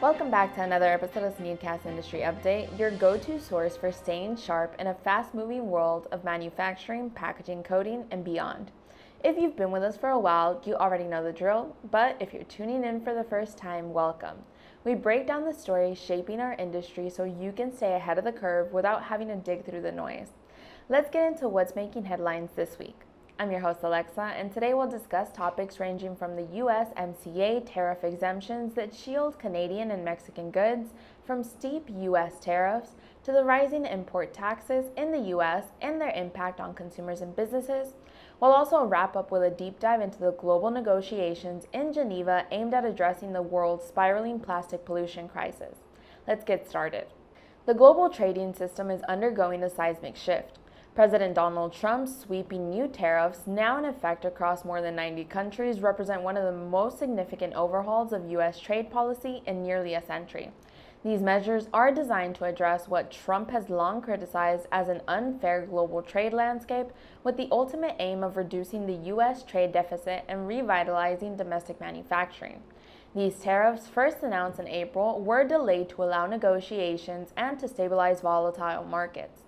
Welcome back to another episode of SNEED-CAST Industry Update, your go-to source for staying sharp in a fast-moving world of manufacturing, packaging, coding, and beyond. If you've been with us for a while, you already know the drill, but if you're tuning in for the first time, welcome. We break down the stories shaping our industry so you can stay ahead of the curve without having to dig through the noise. Let's get into what's making headlines this week. I'm your host Alexa, and today we'll discuss topics ranging from the USMCA tariff exemptions that shield Canadian and Mexican goods from steep US tariffs to the rising import taxes in the US and their impact on consumers and businesses. We'll also wrap up with a deep dive into the global negotiations in Geneva aimed at addressing the world's spiraling plastic pollution crisis. Let's get started. The global trading system is undergoing a seismic shift. President Donald Trump's sweeping new tariffs, now in effect across more than 90 countries, represent one of the most significant overhauls of U.S. trade policy in nearly a century. These measures are designed to address what Trump has long criticized as an unfair global trade landscape, with the ultimate aim of reducing the U.S. trade deficit and revitalizing domestic manufacturing. These tariffs, first announced in April, were delayed to allow negotiations and to stabilize volatile markets.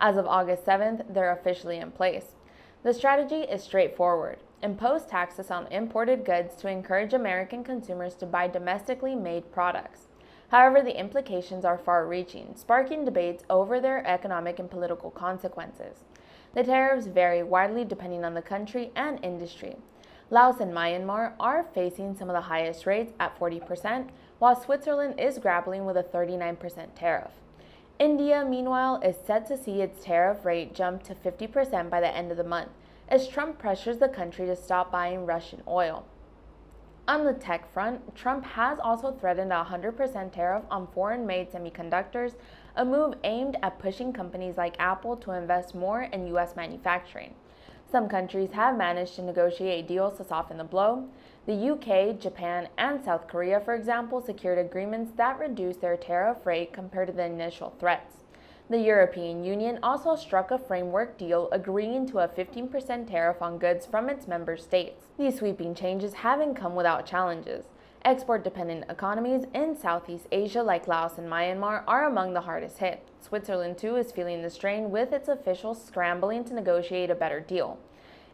As of August 7th, they're officially in place. The strategy is straightforward. Impose taxes on imported goods to encourage American consumers to buy domestically made products. However, the implications are far-reaching, sparking debates over their economic and political consequences. The tariffs vary widely depending on the country and industry. Laos and Myanmar are facing some of the highest rates at 40%, while Switzerland is grappling with a 39% tariff. India, meanwhile, is set to see its tariff rate jump to 50% by the end of the month, as Trump pressures the country to stop buying Russian oil. On the tech front, Trump has also threatened a 100% tariff on foreign-made semiconductors, a move aimed at pushing companies like Apple to invest more in U.S. manufacturing. Some countries have managed to negotiate deals to soften the blow. The UK, Japan, and South Korea, for example, secured agreements that reduced their tariff rate compared to the initial threats. The European Union also struck a framework deal agreeing to a 15% tariff on goods from its member states. These sweeping changes haven't come without challenges. Export-dependent economies in Southeast Asia like Laos and Myanmar are among the hardest hit. Switzerland, too, is feeling the strain, with its officials scrambling to negotiate a better deal.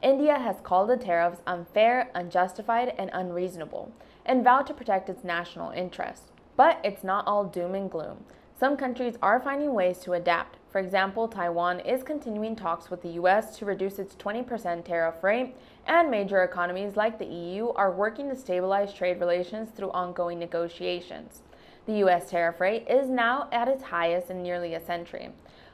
India has called the tariffs unfair, unjustified, and unreasonable, and vowed to protect its national interests. But it's not all doom and gloom. Some countries are finding ways to adapt. For example, Taiwan is continuing talks with the U.S. to reduce its 20% tariff rate, and major economies like the EU are working to stabilize trade relations through ongoing negotiations. The U.S. tariff rate is now at its highest in nearly a century.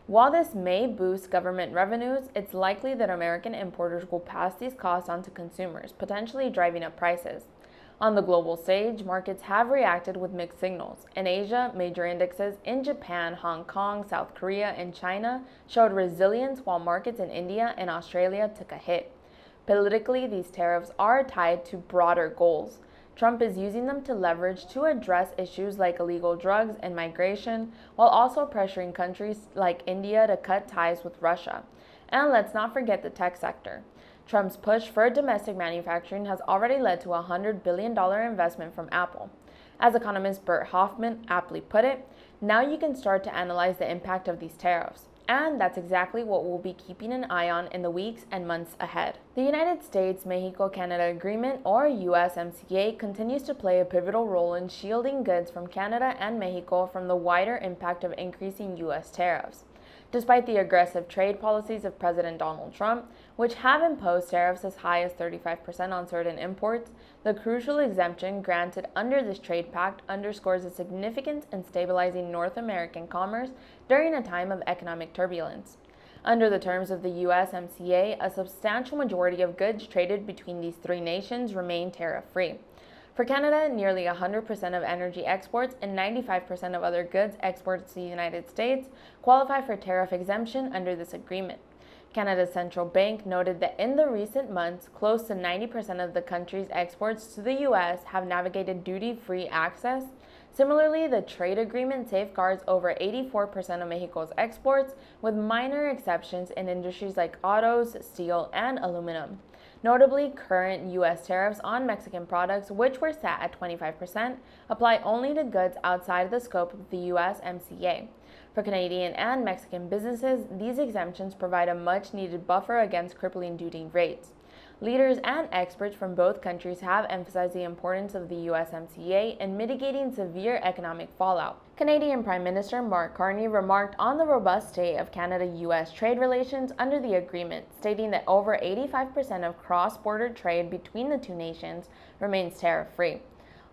While this may boost government revenues, it's likely that American importers will pass these costs on to consumers, potentially driving up prices. On the global stage, markets have reacted with mixed signals. In Asia, major indexes in Japan, Hong Kong, South Korea, and China showed resilience, while markets in India and Australia took a hit. Politically, these tariffs are tied to broader goals. Trump is using them to leverage to address issues like illegal drugs and migration, while also pressuring countries like India to cut ties with Russia. And let's not forget the tech sector. Trump's push for domestic manufacturing has already led to a $100 billion investment from Apple. As economist Bert Hoffman aptly put it, now you can start to analyze the impact of these tariffs. And that's exactly what we'll be keeping an eye on in the weeks and months ahead. The United States-Mexico-Canada Agreement, or USMCA, continues to play a pivotal role in shielding goods from Canada and Mexico from the wider impact of increasing U.S. tariffs. Despite the aggressive trade policies of President Donald Trump, which have imposed tariffs as high as 35% on certain imports, the crucial exemption granted under this trade pact underscores the significance in stabilizing North American commerce during a time of economic turbulence. Under the terms of the USMCA, a substantial majority of goods traded between these three nations remain tariff-free. For Canada, nearly 100% of energy exports and 95% of other goods exported to the United States qualify for tariff exemption under this agreement. Canada's central bank noted that in the recent months, close to 90% of the country's exports to the U.S. have navigated duty-free access. Similarly, the trade agreement safeguards over 84% of Mexico's exports, with minor exceptions in industries like autos, steel, and aluminum. Notably, current U.S. tariffs on Mexican products, which were set at 25%, apply only to goods outside the scope of the USMCA. For Canadian and Mexican businesses, these exemptions provide a much-needed buffer against crippling duty rates. Leaders and experts from both countries have emphasized the importance of the USMCA in mitigating severe economic fallout. Canadian Prime Minister Mark Carney remarked on the robust state of Canada-US trade relations under the agreement, stating that over 85% of cross-border trade between the two nations remains tariff-free.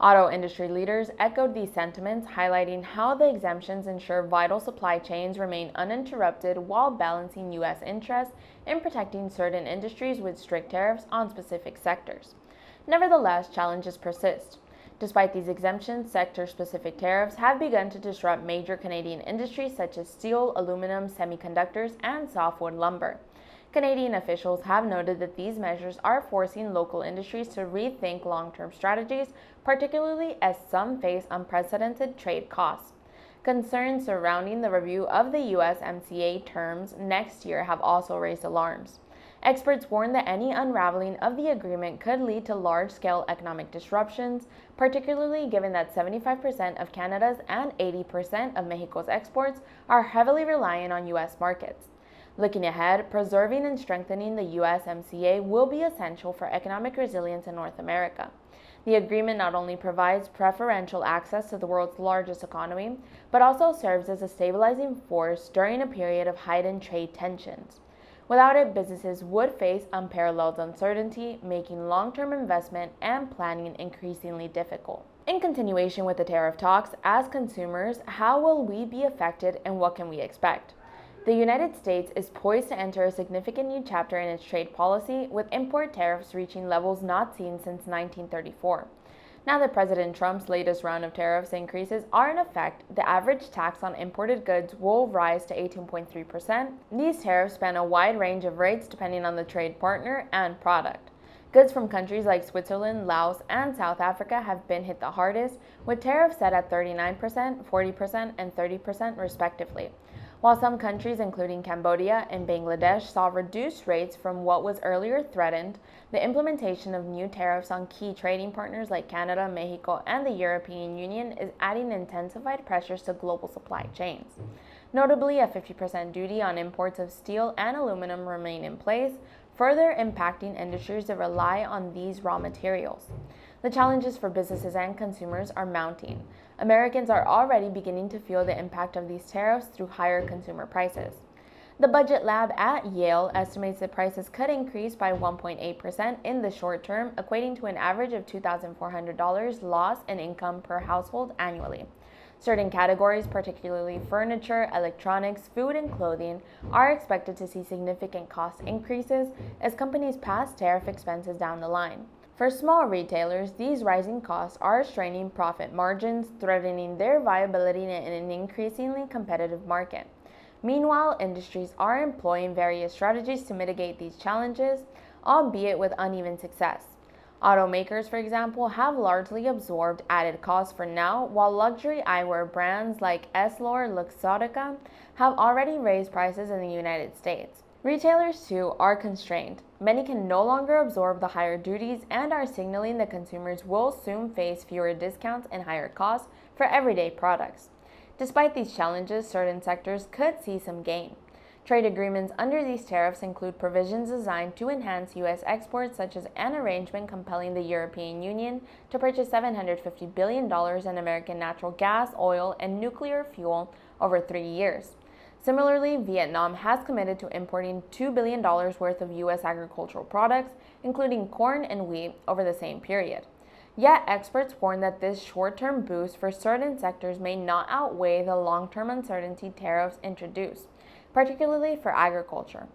Auto industry leaders echoed these sentiments, highlighting how the exemptions ensure vital supply chains remain uninterrupted while balancing U.S. interests in protecting certain industries with strict tariffs on specific sectors. Nevertheless, challenges persist. Despite these exemptions, sector-specific tariffs have begun to disrupt major Canadian industries such as steel, aluminum, semiconductors, and softwood lumber. Canadian officials have noted that these measures are forcing local industries to rethink long-term strategies, particularly as some face unprecedented trade costs. Concerns surrounding the review of the USMCA terms next year have also raised alarms. Experts warn that any unraveling of the agreement could lead to large-scale economic disruptions, particularly given that 75% of Canada's and 80% of Mexico's exports are heavily reliant on U.S. markets. Looking ahead, preserving and strengthening the USMCA will be essential for economic resilience in North America. The agreement not only provides preferential access to the world's largest economy, but also serves as a stabilizing force during a period of heightened trade tensions. Without it, businesses would face unparalleled uncertainty, making long-term investment and planning increasingly difficult. In continuation with the tariff talks, as consumers, how will we be affected and what can we expect? The United States is poised to enter a significant new chapter in its trade policy, with import tariffs reaching levels not seen since 1934. Now that President Trump's latest round of tariffs increases are in effect, the average tax on imported goods will rise to 18.3%. These tariffs span a wide range of rates depending on the trade partner and product. Goods from countries like Switzerland, Laos, and South Africa have been hit the hardest, with tariffs set at 39%, 40%, and 30% respectively. While some countries, including Cambodia and Bangladesh, saw reduced rates from what was earlier threatened, the implementation of new tariffs on key trading partners like Canada, Mexico, and the European Union is adding intensified pressures to global supply chains. Notably, a 50% duty on imports of steel and aluminum remain in place, further impacting industries that rely on these raw materials. The challenges for businesses and consumers are mounting. Americans are already beginning to feel the impact of these tariffs through higher consumer prices. The Budget Lab at Yale estimates that prices could increase by 1.8% in the short term, equating to an average of $2,400 loss in income per household annually. Certain categories, particularly furniture, electronics, food, and clothing, are expected to see significant cost increases as companies pass tariff expenses down the line. For small retailers, these rising costs are straining profit margins, threatening their viability in an increasingly competitive market. Meanwhile, industries are employing various strategies to mitigate these challenges, albeit with uneven success. Automakers, for example, have largely absorbed added costs for now, while luxury eyewear brands like Essilor Luxottica have already raised prices in the United States. Retailers, too, are constrained. Many can no longer absorb the higher duties and are signaling that consumers will soon face fewer discounts and higher costs for everyday products. Despite these challenges, certain sectors could see some gain. Trade agreements under these tariffs include provisions designed to enhance U.S. exports, such as an arrangement compelling the European Union to purchase $750 billion in American natural gas, oil, and nuclear fuel over 3 years. Similarly, Vietnam has committed to importing $2 billion worth of U.S. agricultural products, including corn and wheat, over the same period. Yet, experts warn that this short-term boost for certain sectors may not outweigh the long-term uncertainty tariffs introduce, particularly for agriculture.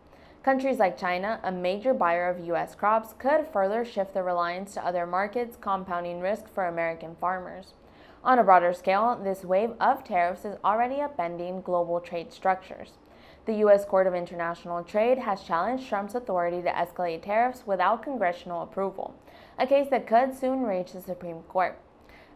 Countries like China, a major buyer of U.S. crops, could further shift the reliance to other markets, compounding risk for American farmers. On a broader scale, this wave of tariffs is already upending global trade structures. The U.S. Court of International Trade has challenged Trump's authority to escalate tariffs without congressional approval, a case that could soon reach the Supreme Court.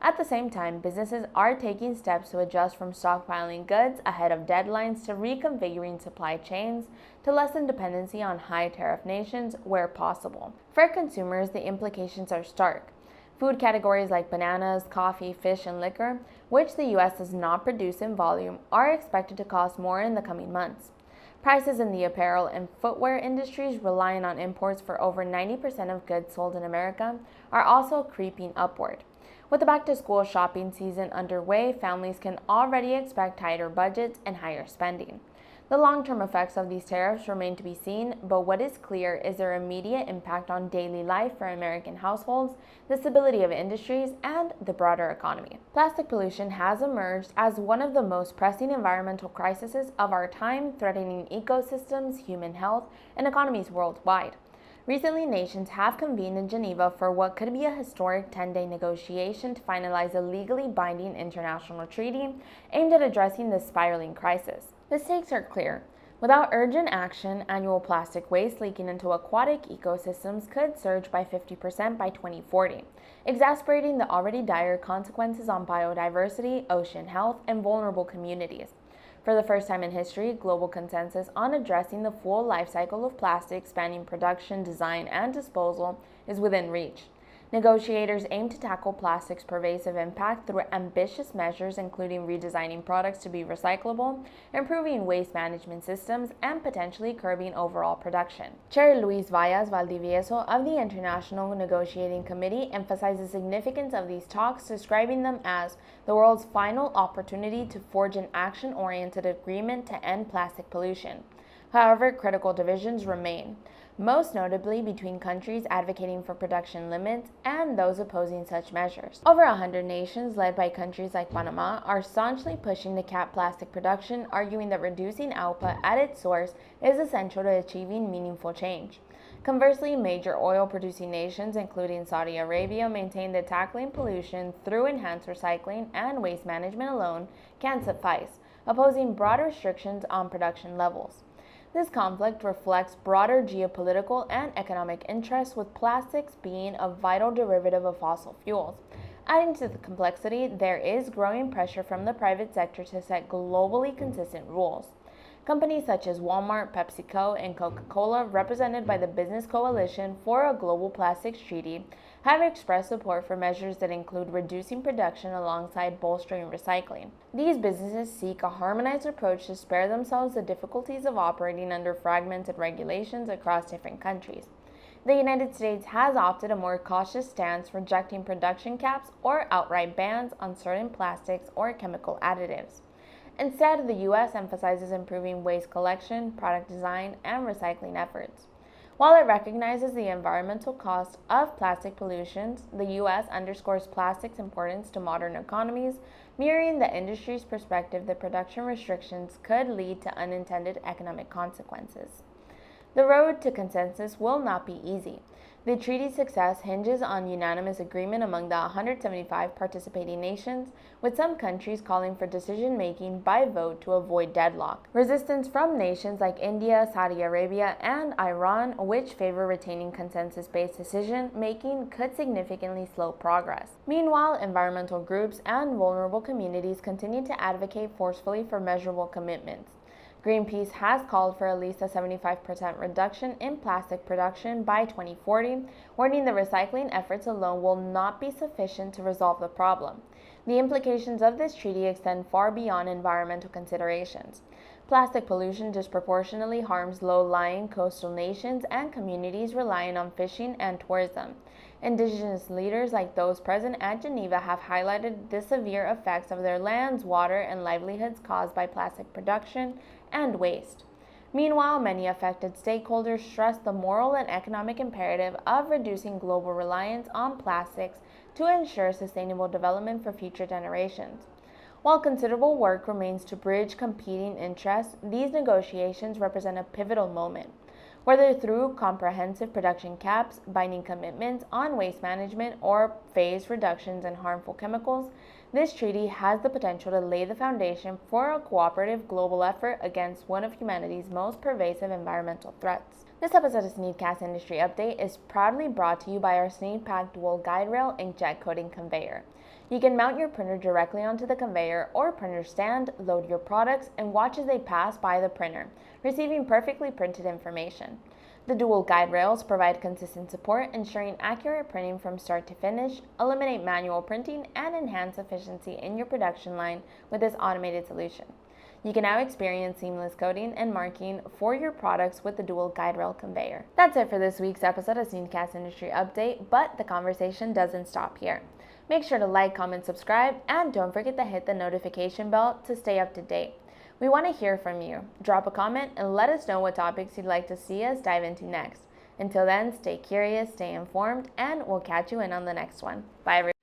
At the same time, businesses are taking steps to adjust from stockpiling goods ahead of deadlines to reconfiguring supply chains to lessen dependency on high tariff nations where possible. For consumers, the implications are stark. Food categories like bananas, coffee, fish, and liquor, which the U.S. does not produce in volume, are expected to cost more in the coming months. Prices in the apparel and footwear industries, relying on imports for over 90% of goods sold in America, are also creeping upward. With the back-to-school shopping season underway, families can already expect tighter budgets and higher spending. The long-term effects of these tariffs remain to be seen, but what is clear is their immediate impact on daily life for American households, the stability of industries, and the broader economy. Plastic pollution has emerged as one of the most pressing environmental crises of our time, threatening ecosystems, human health, and economies worldwide. Recently, nations have convened in Geneva for what could be a historic 10-day negotiation to finalize a legally binding international treaty aimed at addressing this spiraling crisis. The stakes are clear. Without urgent action, annual plastic waste leaking into aquatic ecosystems could surge by 50% by 2040, exacerbating the already dire consequences on biodiversity, ocean health, and vulnerable communities. For the first time in history, global consensus on addressing the full life cycle of plastic, spanning production, design, and disposal, is within reach. Negotiators aim to tackle plastic's pervasive impact through ambitious measures including redesigning products to be recyclable, improving waste management systems, and potentially curbing overall production. Chair Luis Vallas Valdivieso of the International Negotiating Committee emphasizes the significance of these talks, describing them as the world's final opportunity to forge an action-oriented agreement to end plastic pollution. However, critical divisions remain, most notably between countries advocating for production limits and those opposing such measures. Over 100 nations, led by countries like Panama, are staunchly pushing to cap plastic production, arguing that reducing output at its source is essential to achieving meaningful change. Conversely, major oil-producing nations, including Saudi Arabia, maintain that tackling pollution through enhanced recycling and waste management alone can't suffice, opposing broad restrictions on production levels. This conflict reflects broader geopolitical and economic interests, with plastics being a vital derivative of fossil fuels. Adding to the complexity, there is growing pressure from the private sector to set globally consistent rules. Companies such as Walmart, PepsiCo, and Coca-Cola, represented by the Business Coalition for a Global Plastics Treaty, have expressed support for measures that include reducing production alongside bolstering recycling. These businesses seek a harmonized approach to spare themselves the difficulties of operating under fragmented regulations across different countries. The United States has opted a more cautious stance, rejecting production caps or outright bans on certain plastics or chemical additives. Instead, the U.S. emphasizes improving waste collection, product design, and recycling efforts. While it recognizes the environmental cost of plastic pollution, the U.S. underscores plastic's importance to modern economies, mirroring the industry's perspective that production restrictions could lead to unintended economic consequences. The road to consensus will not be easy. The treaty's success hinges on unanimous agreement among the 175 participating nations, with some countries calling for decision-making by vote to avoid deadlock. Resistance from nations like India, Saudi Arabia, and Iran, which favor retaining consensus-based decision-making, could significantly slow progress. Meanwhile, environmental groups and vulnerable communities continue to advocate forcefully for measurable commitments. Greenpeace has called for at least a 75% reduction in plastic production by 2040, warning that recycling efforts alone will not be sufficient to resolve the problem. The implications of this treaty extend far beyond environmental considerations. Plastic pollution disproportionately harms low-lying coastal nations and communities relying on fishing and tourism. Indigenous leaders like those present at Geneva have highlighted the severe effects of their lands, water, and livelihoods caused by plastic production and waste. Meanwhile, many affected stakeholders stress the moral and economic imperative of reducing global reliance on plastics to ensure sustainable development for future generations. While considerable work remains to bridge competing interests, these negotiations represent a pivotal moment. Whether through comprehensive production caps, binding commitments on waste management, or phased reductions in harmful chemicals, This treaty has the potential to lay the foundation for a cooperative global effort against one of humanity's most pervasive environmental threats. This episode of SNEED-CAST Industry Update is proudly brought to you by our SNEED-Pack Dual Guide Rail Inkjet Coating Conveyor. You can mount your printer directly onto the conveyor or printer stand, load your products, and watch as they pass by the printer, receiving perfectly printed information. The dual guide rails provide consistent support, ensuring accurate printing from start to finish, eliminate manual printing, and enhance efficiency in your production line with this automated solution. You can now experience seamless coding and marking for your products with the dual guide rail conveyor. That's it for this week's episode of SNEED-CAST Industry Update, but the conversation doesn't stop here. Make sure to like, comment, subscribe, and don't forget to hit the notification bell to stay up to date. We want to hear from you. Drop a comment and let us know what topics you'd like to see us dive into next. Until then, stay curious, stay informed, and we'll catch you in on the next one. Bye, everyone.